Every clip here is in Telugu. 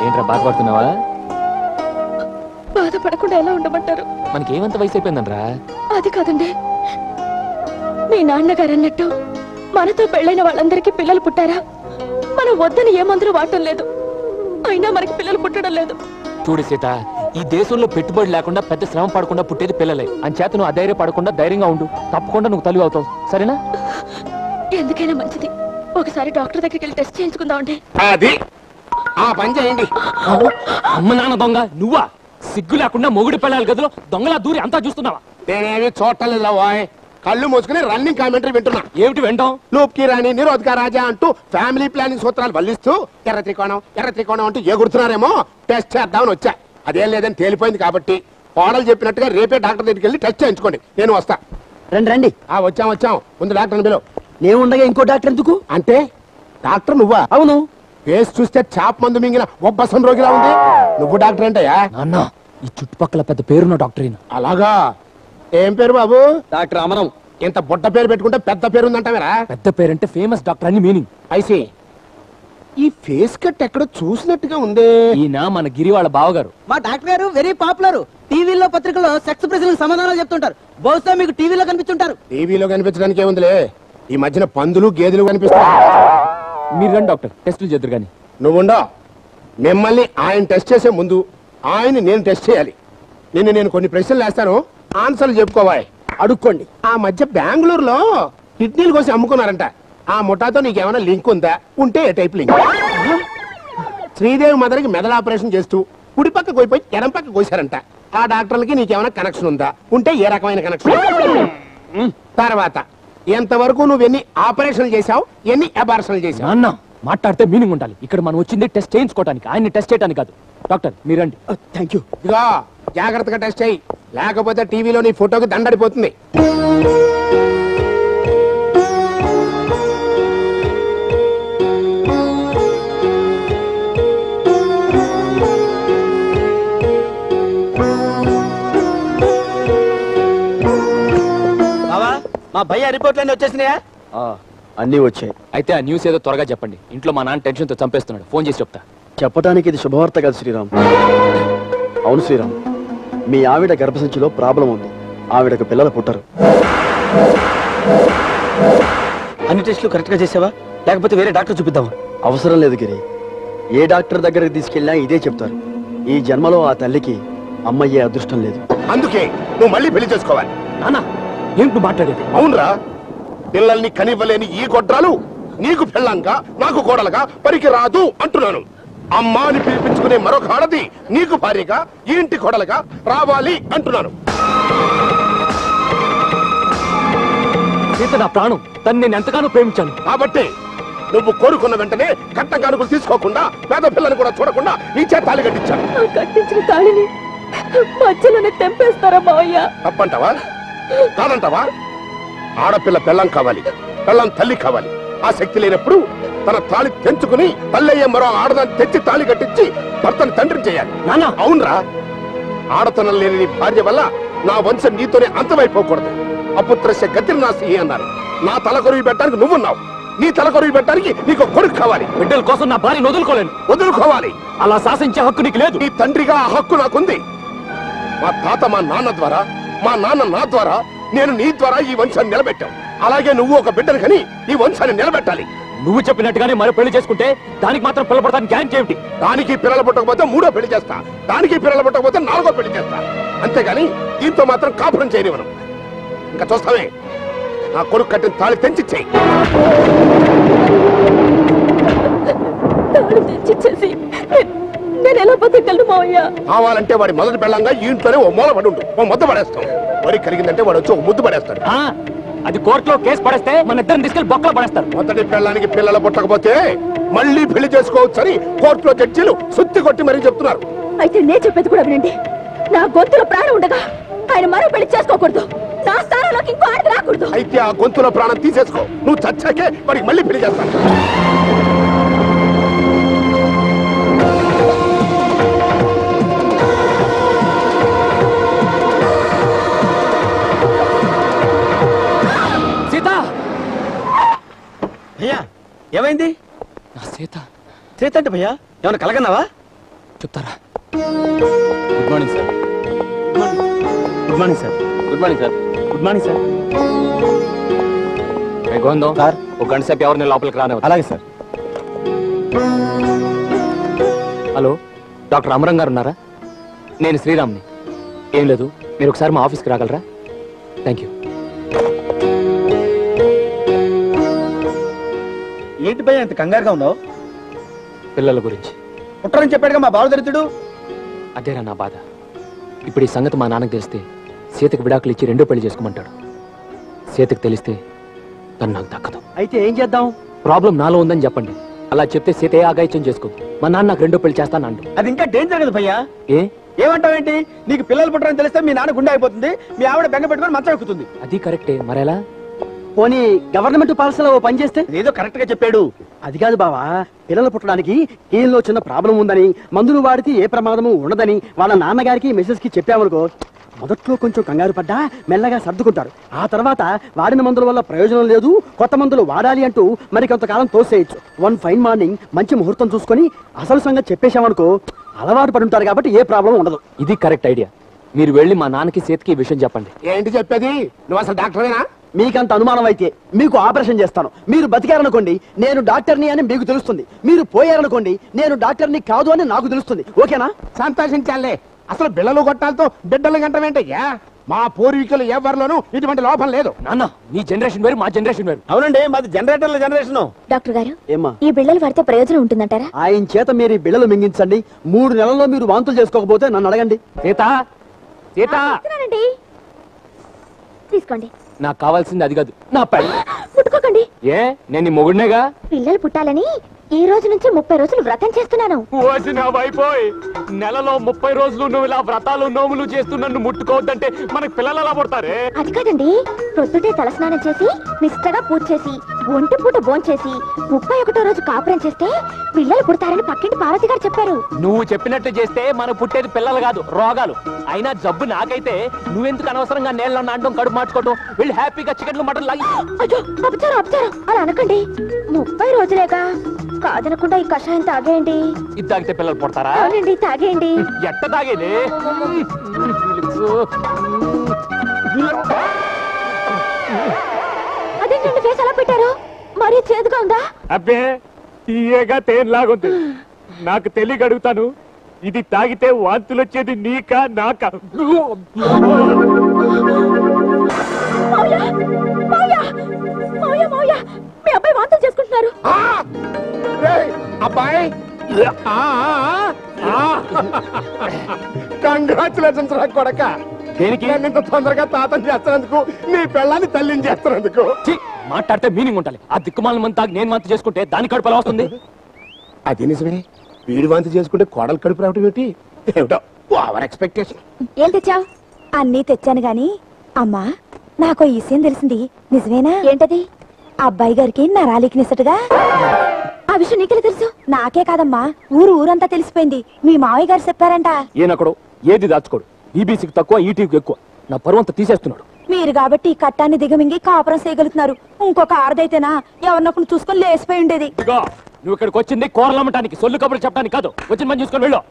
ఏంట్రా బాధపడుతున్నావా? బాధపడకుండా ఎలా ఉండమంటారు? మనకేమంత వయసు అయిపోయిందనరా? అది కాదండి, మీ నాన్నగారు అన్నట్టు మనతో పెళ్ళైన వాళ్ళందరికీ పిల్లలు పుట్టారా? మనం వద్దని ఏ మందులు వాడటం లేదు, అయినా మనకి పిల్లలు పుట్టడం లేదు. చూడు సీత, ఈ దేశంలో పెట్టుబడి లేకుండా పెద్ద శ్రమ పడకుండా పుట్టేది పిల్లలే. అంచేత నువ్వు అధైర్యపడకుండా ధైర్యంగా ఉండు. తప్పకుండా నువ్వు తల్లి అవుతావు, సరేనా? ఎందుకైనా మంచిది ఒకసారి డాక్టర్ దగ్గరికి వెళ్ళి టెస్ట్ చేయించుకుందామండి. అది ఆ పని చేయండి. అమ్మ నాన్న దొంగ నువ్వా? సిగ్గు లేకుండా మొగుడి పిల్లల గదిలో దొంగలా దూరి అంతా చూస్తున్నావా? నేనేమి చూడలేదు వాయ్, కళ్ళు మూసుకుని రన్నింగ్ కామెంటరీ వింటున్నా. ఏమిటి వింటాం? లూప్కి రాణి నిరోధక రాజా అంటూ ఫ్యామిలీ ప్లానింగ్ సూత్రాలు వల్లిస్తూ ఎర్ర త్రికోణం అంటూ ఎగురుతున్నారేమో టెస్ట్ చేద్దామని వచ్చా. అదేం లేదని తేలిపోయింది కాబట్టి కోడలు చెప్పినట్టుగా రేపే డాక్టర్ దగ్గరికి వెళ్ళి టెస్ట్ చేయించుకోండి. నేను వస్తా. రండి రండి. వచ్చాం. ముందు డాక్టర్ బిలో. నేను ఉండగా ఇంకో డాక్టర్ ఎందుకు? అంటే డాక్టర్ నువ్వా? అవును. ఫేస్ చూస్తే చాప్ మందు మింగిన ఒబ్బసం రోగిలా ఉంది. నువ్వు డాక్టర్ ఏంటయ్యా? నాన్న, ఈ చుట్టుపక్కల పెద్ద పేరున్న డాక్టర్. అలాగా? ఏం పేరు బాబు? డాక్టర్ అమరం. ఇంత బుట్ట పేరు పెట్టుకుంటే పెద్ద పేరు ఉందంటావేరా? పెద్ద పేరంటే ఫేమస్ డాక్టర్ అని మీనింగ్. ఐసి ఈ ఫేస్ కట్ ఎక్కడో చూసినట్టుగా ఉంది. ఈయన మన గిరి వాళ్ళ బావగారు. మా డాక్టర్ గారు వెరీ పాపులర్. టీవీలో పత్రికల్లో సెక్స్ ప్రశ్నలకు సమాధానాలు చెప్తుంటారు. బహుశా మీకు టీవీలో కనిపించుంటారు. టీవీలో కనిపించడానికి ఏముందిలే, ఈ మధ్యన పందులు గేదెలు కనిపిస్తాయి. మీరు రండి డాక్టర్, టెస్టులు చేద్దరు కానీ. నువ్వుండో. మిమ్మల్ని ఆయన టెస్ట్ చేసే ముందు ఆయన నేను టెస్ట్ చేయాలి. నేను కొన్ని ప్రశ్నలు వేస్తాను, ఆన్సర్లు చెప్పుకోవాలి. అడుక్కోండి. ఆ మధ్య బెంగళూరులో కిడ్నీలు కోసి అమ్ముకున్నారంట. ఆ ముఠాతో నీకేమైనా లింక్ ఉందా? ఉంటే ఏ టైప్ లింక్? శ్రీదేవి మదర్కి మెదడు ఆపరేషన్ చేస్తూ కుడి పక్క కోయిపోయి ఎడం పక్క కోసారంట. ఆ డాక్టర్లకి నీకేమైనా కనెక్షన్ ఉందా? ఉంటే ఏ రకమైన కనెక్షన్? తర్వాత ఎంతవరకు నువ్వు ఎన్ని ఆపరేషన్లు చేశావు, ఎన్ని అబార్షన్లు చేశావు? నాన్న, మాట్లాడితే మీనింగ్ ఉండాలి. ఇక్కడ మనం వచ్చింది టెస్ట్ చేయించుకోవడానికి, ఆయన్ని టెస్ట్ చేయడానికి కాదు. డాక్టర్ మీరండి. Thank you. ఇదిగో జాగ్రత్తగా టెస్ట్ చేయి, లేకపోతే టీవీలో నీ ఫోటోకి దండడిపోతుంది. మా భయ్య రిపోర్ట్లన్నీ వచ్చేసినాయా? అన్నీ వచ్చాయి. అయితే ఆ న్యూస్ ఏదో త్వరగా చెప్పండి. ఇంట్లో మా నాన్న టెన్షన్తో చంపేస్తున్నాడు. ఫోన్ చేసి చెప్తా. చెప్పడానికి ఇది శుభవార్త కాదు శ్రీరామ్. అవును శ్రీరామ్, మీ ఆవిడ గర్భసంచిలో ప్రాబ్లం ఉంది. ఆవిడకు పిల్లలు పుట్టరు. అన్ని టెస్టులు కరెక్ట్ గా చేసావా, లేకపోతే వేరే డాక్టర్ చూపిద్దామా? అవసరం లేదు గిరి. ఏ డాక్టర్ దగ్గరికి తీసుకెళ్ళినా ఇదే చెప్తారు. ఈ జన్మలో ఆ తల్లికి అమ్మయ్యే అదృష్టం లేదు. అందుకే నువ్వు మళ్ళీ పెళ్లి చేసుకోవాలి. నాన్న, ఏంటి మాట్లాడేది? అవునరా, పిల్లల్ని కనివ్వలేని ఈ గొడ్రాలు నీకు పెళ్ళంగా నాకు కోడలుగా పనికి రాదు అంటున్నాను. అమ్మా అని పిలిపించుకునే మరొక ఆడది నీకు భార్యగా ఈ ఇంటి కోడలుగా రావాలి అంటున్నాను. సీత నా ప్రాణం, తను నేను ఎంతగానో ప్రేమించాను. కాబట్టి నువ్వు కోరుకున్న వెంటనే కట్ట కానుకలు తీసుకోకుండా పేద పిల్లని కూడా చూడకుండా నీ చేత తాళి కట్టించాను. కట్టించిన తాళిని మధ్యలోనే తెంపేస్తారా మావయ్య? తప్పంటావా? కాదంటావా? ఆడపిల్ల పెళ్ళం కావాలి, పెళ్ళం తల్లి కావాలి. ఆ శక్తి లేనప్పుడు తన తాళి తెంచుకుని తల్లయ్య మరో ఆడదాన్ని తెచ్చి తాళి కట్టించి భర్తను తండ్రిని చేయాలి. నాన్న, అవునరా, ఆడతనం లేని నీ భార్య వల్ల నా వంశం నీతోనే అంతమైపోకూడదు. అపుత్రస్య గతిర్నాసి అన్నారు. నా తల కొరివి పెట్టడానికి నువ్వున్నావు, నీ తల కొరివి పెట్టడానికి నీకు కొడుకు కావాలి. బిడ్డల కోసం నా భార్యను వదులుకోలేను. వదులుకోవాలి. అలా శాసించే హక్కు నీకు లేదు. నీ తండ్రిగా ఆ హక్కు నాకుంది. మా తాత మా నాన్న ద్వారా, మా నాన్న నా ద్వారా, నేను నీ ద్వారా ఈ వంశాన్ని నిలబెట్టావు. అలాగే నువ్వు ఒక బిడ్డను కని ఈ వంశాన్ని నిలబెట్టాలి. నువ్వు చెప్పినట్టుగానే మరో పెళ్లి చేసుకుంటే దానికి మాత్రం పిల్లపడతానికి గ్యారెంటీ ఏమిటి? దానికి పిల్లలు పుట్టకపోతే మూడో పెళ్లి చేస్తా, దానికి పిల్లలు పుట్టకపోతే నాలుగో పెళ్లి చేస్తా. అంతేగాని దీంతో మాత్రం కాపురం చేయనివ్వను. ఇంకా చూస్తావే, నా కొడుకు కట్టిన తాళి తెంచి చెయ్యి. తాళి తెంచిచ్చేసి నేను ఎలా బతకగలను మావయ్య? కావాలంటే వాడి మొదటి పెళ్ళంగా ఈ ఇంట్లోనే ఓ మూల పడి ఉండు, ఓ ముద్ద పడేస్తాం. వరి కలిగిందంటే వాడు వచ్చి ఓ ముద్దు పడేస్తాడు. అది కోర్టులో కేసు పడేస్తే మన ఇద్దరిని తీసుకెళ్లి బొక్కలో పడేస్తారు. మొదటి పెళ్ళానికి పిల్లలు పుట్టకపోతే మళ్ళీ పెళ్లి చేసుకోవచ్చని కోర్టులో జడ్జీలు సుత్తి కొట్టి మరీ చెప్తున్నారు. అయితే నేను చెప్పేది కూడా వినండి. నా గొంతులో ప్రాణం ఉండగా ఆయన మరో పెళ్లి చేసుకోకూడదు. నా స్థానంలోకి ఇంకో ఆడది రాకూడదు. అయితే ఆ గొంతులో ప్రాణం తీసేసుకో. నువ్వు చచ్చాకే వాడికి మళ్ళీ పెళ్లి చేస్తాను. భయ్యా ఏమైంది? నా సీత. సీత అంటే భయ్యా ఏమైనా కలగన్నావా? చెప్తారా? Good morning sir. Good morning sir. Good morning sir. Good morning sir. Govindam sir. ఒక గంట సేపు ఎవరిని లోపలికి రానివ్వదు. అలాగే సార్. హలో, డాక్టర్ అమరం గారు ఉన్నారా? నేను శ్రీరామ్ని. ఏం లేదు, మీరు ఒకసారి మా ఆఫీస్కి రాగలరా? Thank you. ఏంటి భయ్యా ఇంత కంగారుగా ఉన్నావు? పిల్లల గురించి. పుట్టరని చెప్పాడుగా మా బాలు దరిద్రుడు. అదేరా నా బాధ. ఇప్పుడు ఈ సంగతి మా నాన్నకు తెలిస్తే సీతకు విడాకులు ఇచ్చి రెండో పెళ్లి చేసుకోమంటాడు. సీతకు తెలిస్తే తను నాకు దక్కదు. అయితే ఏం చేద్దాం? ప్రాబ్లం నాలో ఉందని చెప్పండి. అలా చెప్తే సీత ఏ ఆగాయిత్యం చేసుకోదు. మా నాన్న నాకు రెండో పెళ్లి చేస్తానండు. అది ఇంకా డేంజర్ కదా భయ్యా. ఏ ఏమంటావేంటి? నీకు పిల్లలు పుట్టరని తెలిస్తే మీ నాన్న గుండె అయిపోతుంది, మీ ఆవిడ బెంగ పెట్టుకొని మంచం ఎక్కుతుంది. అది కరెక్టే, మరెలా? పోనీ గవర్నమెంట్ పాలసీలో పని చేస్తే? ఏదో కరెక్ట్ గా చెప్పాడు. అది కాదు బావా, పిల్లలు పుట్టడానికి కీళ్ళలో చిన్న ప్రాబ్లం ఉందని, మందులు వాడితే ఏ ప్రమాదము ఉండదని వాళ్ళ నాన్నగారికి మిసెస్ కి చెప్పామనుకో, మొదట్లో కొంచెం కంగారు పడ్డా మెల్లగా సర్దుకుంటారు. ఆ తర్వాత వాడిన మందుల వల్ల ప్రయోజనం లేదు, కొత్త మందులు వాడాలి అంటూ మరి కొంతకాలం తోసేయచ్చు. వన్ ఫైన్ మార్నింగ్ మంచి ముహూర్తం చూసుకొని అసలు సంగతి చెప్పేశామనుకో, అలవాటు పడి ఉంటారు కాబట్టి ఏ ప్రాబ్లం ఉండదు. ఇది కరెక్ట్ ఐడియా. మీరు వెళ్ళి మా నాన్నకి సీతకి ఈ విషయం చెప్పండి. ఏంటి చెప్పేది? నువ్వు అసలు డాక్టరేనా? మీకంత అనుమానం అయితే మీకు ఆపరేషన్ చేస్తాను. మీరు బతికారనుకోండి, నేను డాక్టర్ని అని మీకు తెలుస్తుంది. మీరు పోయారనుకోండి, నేను డాక్టర్ని కాదు అని నాకు తెలుస్తుంది. ఓకేనా? సంతోషించాలే. అసలు బిళ్ళలు గొట్టాలతో బిడ్డలు గంటమేంటయ్యా? మా పూర్వీకులు ఎవరిలోనూ ఇటువంటి లోపం లేదు. నాన్న, మీ జనరేషన్ వేరు, మా జనరేషన్ వేరు. అవునండి, మాది జనరేటర్ల జనరేషన్. డాక్టర్ గారు, ఏమ్మా, ఈ బిళ్ళలు వాడితే ప్రయోజనం ఉంటుందంటారా? ఆయన చేత మీరు ఈ బిళ్ళలు మింగించండి. 3 నెలల్లో మీరు వాంతులు చేసుకోకపోతే నన్ను అడగండి. సీత, సీత, ఇస్తున్నానండి. తీసుకోండి. నాకు కావాల్సింది అది కాదు, నా పెళ్ళి. ముట్టుకోకండి. ఏ, నేను నీ మొగుడినేగా. పిల్లలు పుట్టాలని ఈ రోజు నుంచి 30 రోజులు వ్రతం చేస్తున్నాను. అయిపోయి నెలలో 30 రోజులు నువ్వు ఇలా వ్రతాలు నోములు చేస్తూ నన్ను ముట్టుకోవద్దంటే మనకి పిల్లలు ఎలా పుడతారే? అది కాదండి, ప్రొద్దుటే తలస్నానం చేసి నిష్టగా పూజ చేసి ఒంటి పూట భోంచేసి 31వ రోజు కాపురం చేస్తే పిల్లలు పుడతారని పక్కింటి పార్వతి గారు చెప్పారు. నువ్వు చెప్పినట్టు చేస్తే మనకు పుట్టేది పిల్లలు కాదు, రోగాలు. అయినా జబ్బు నాకైతే నువ్వెందుకు అనవసరంగా నేలలో నాటడం, కడుపు మార్చుకోవడం? వెళ్ళి హ్యాపీగా చికెన్లు మటన్ లాగి. అయ్యో, అపచారం అపచారం అలా అనకండి. 30 రోజులేగా, కాదనకుండా ఈ కషాయం తాగేయండి. ఇది తాగితే పిల్లలు పుడతారా? అవునండి, తాగేయండి. ఎట్ట తాగేది? అదేంటండి ఫేస్ అలా పెట్టారు? మరీ చేదుగా ఉందా? అబ్బే, తీయగా తేనెలాగుంది. నాకు తెలియక అడుగుతాను, ఇది తాగితే వాంతులు వచ్చేది నీకా నాకా? మావయ్య, మావయ్య, మావయ్య, మావయ్య, మీ అబ్బాయి వాంతులు చేసుకుంటున్నారు. అబ్బాయి, కంగ్రాచులేషన్స్ రా కొడక. దేనికి? ఇంత తొందరగా తాతని చేస్తున్నందుకు, నీ పెళ్ళాన్ని తల్లిని చేస్తున్నందుకు. మాట్లాడితే మీనింగ్ ఉండాలి. ఆ దిక్కుమాల మంతా నేను వాంతి చేసుకుంటే దాని కడుపు ఎలా వస్తుంది? అది నిజమే. వీడి వాంతి చేసుకుంటే కోడలు కడుపు రావటం ఏంటి? ఏమిటో ఓవర్ ఎక్స్పెక్టేషన్. ఏం తెచ్చావు? అన్నీ తెచ్చాను గాని అమ్మా, నాకు ఈ విషయం తెలిసింది నిజమేనా? ఏంటది? అబ్బాయి గారికి నరాలికినిసట్టుగా. ఆ విషయం నీకెలా తెలుసు? నాకే కాదమ్మా, ఊరంతా తెలిసిపోయింది. మీ మావయ్య గారు చెప్పారంట. ఈయనక్కడు ఏది దాచుకోడు. ఈబీసీకి తక్కువ, ఈటీకి ఎక్కువ. నా పరువంతా తీసేస్తున్నాడు. మీరు కాబట్టి ఈ కట్టాన్ని దిగమింగి కాపురం చేయగలుగుతున్నారు. ఇంకొక ఆరదైతేనా ఎవరినొకరు చూసుకొని లేసిపోయి ఉండేది. నువ్వు ఇక్కడికి వచ్చింది కూరలమ్మటానికి, సొల్లు కబుర్లు చెప్పడానికి కాదు. వచ్చిన పని చూసుకొని వెళ్ళు.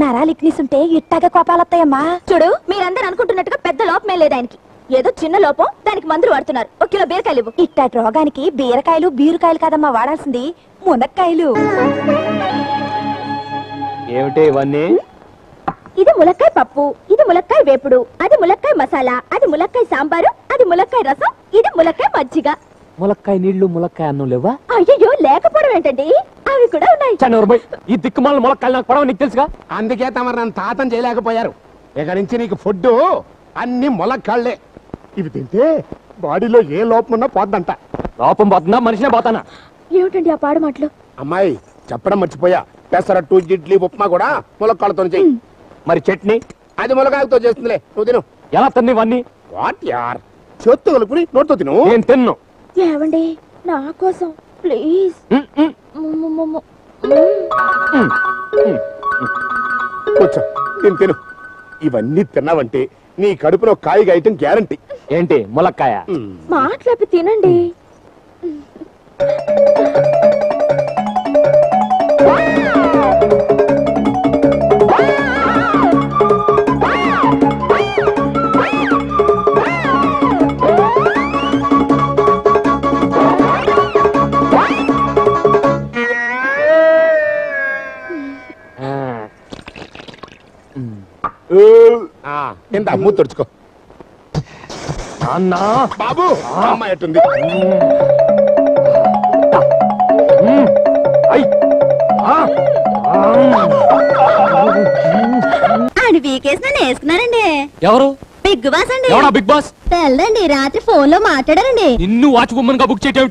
నరాలిక్నిస్ ఉంటే ఇట్టాగే కోపాలొత్తాయమ్మా. చూడు, మీరందరూ అనుకుంటున్నట్టుగా పెద్ద లోపమే లేదు ఆయనకి. ఏదో చిన్న లోపం, దానికి మందులు వాడుతున్నారు. 1 కిలో బీరకాయలు ఇవ్వు. ఇట్టాటి రోగానికి బీరకాయలు బీరుకాయలు కాదమ్మా వాడాల్సింది, మునక్కాయలు. ఏమిటి ఇవన్నీ? ఇది ములక్కాయ పప్పు, ఇది ములక్కాయ వేపుడు, అది ములక్కాయ మసాలా, అది ములక్కాయ సాంబారు, అది ములక్కాయ రసం, ఇది ములక్కాయ మజ్జిగ. ములక్కాయ నీళ్లు, ములక్కాయ అన్నం లేవా? అయ్యో, లేకపోవడం ఏంటండి, అవి కూడా ఉన్నాయి. ఈ దిక్కుమాల ములక్కాయలు నాకు పడవ, నీకు తెలుసుగా. అందుకే తమరు నన్ను తాతం చేయలేకపోయారు. ఇక నుంచి నీకు ఫుడ్ అన్ని ములక్కాళ్లే. ఇవి తింటే బాడీలో ఏ లోపం ఉన్నా పోద్దంట. లోపం పోతుందా, మనిషినే పోతానా? ఏమిటండి ఆ పాడు మాటలు? అమ్మాయి, చెప్పడం మర్చిపోయా. పెసరట్టు, ఇడ్లీ, ఉప్మా కూడా ములక్కాళ్ళతో చెయ్యి. మరి చట్నీ? అది ములకాయలతో చేస్తుందిలే, నువ్వు తిను. ఎలా తిన్న ఇవన్నీ? వాట్ యార్, చేత్తు కలుపుని నోటితో తిను. నేను తిన్ను. ఏవండి, నా కోసం ప్లీజ్. కూర్చో, తిను. ఇవన్నీ తిన్నావంటే నీ కడుపులో కాయగా ఐటమ్ గ్యారంటీ. ఏంటి ములక్కాయ? మాట్లాపి తినండి. ఇంత అమ్ము తుడుచుకో నాన్న బాబు అమ్మాయి ఎట్టుంది ఆడి వీకేసి నన్ను వేసుకున్నారండి. ఎవరు బిగ్ బాస్ అండి. ఎవడా బిగ్ బాస్? తెల్లండి, రాత్రి ఫోన్ లో మాట్లాడారండి. నిన్ను వాచ్ ఉమ్మన్ గా బుక్ చేయటం